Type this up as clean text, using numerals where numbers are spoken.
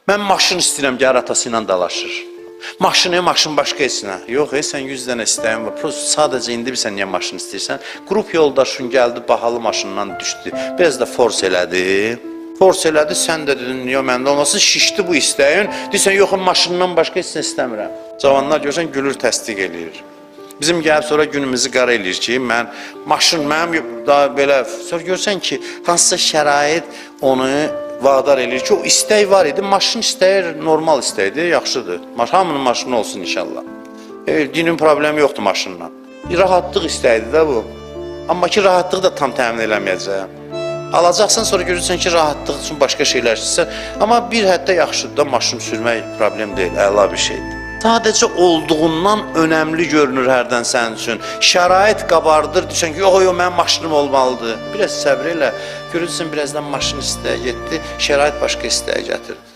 Mən maşın istəyirəm, gəlir atası ilə dalaşır. Maşın başqa esinə. Yox, sən 100 dənə istəyin var. Prosto sadəcə indi bilsən niyə maşın istəyirsən? Qrup yoldaşın gəldi, bahalı maşından düşdü. Biraz da force elədi. Force elədi, sən də dedin, niyə məndə olmasın, şişdi bu istəyin. Deyirsən, yox, maşından başqa heç nə istəmirəm. Cavanlar görsən, gülür, təsdiq eləyir. Bizim gəlib sonra günümüzü qara eləyir ki, mənim daha belə, sonra görsən ki, hansısa şərait onu vadar eləyir ki, o istək var idi, maşın istəyir, normal istəkdir, yaxşıdır. Hamının maşını olsun inşallah. Dinin problemi yoxdur maşınla. Rahatlıq istəkdir də bu. Amma ki, rahatlıq da tam təmin eləməyəcək. Alacaqsan, sonra görürsən ki, rahatlıq üçün başqa şeylər istəyirsən. Amma bir həddə yaxşıdır da, maşın sürmək problem deyil, əla bir şeydir. Sadəcə olduğundan önəmli görünür hərdən sənin üçün. Şərait qabardır, deyirsən ki, yox, mənim maşınım olmalıdır. Biraz səbr elə, görürsən, birazdan maşın istəyə getdi, şərait başqa istəyə gətirdi.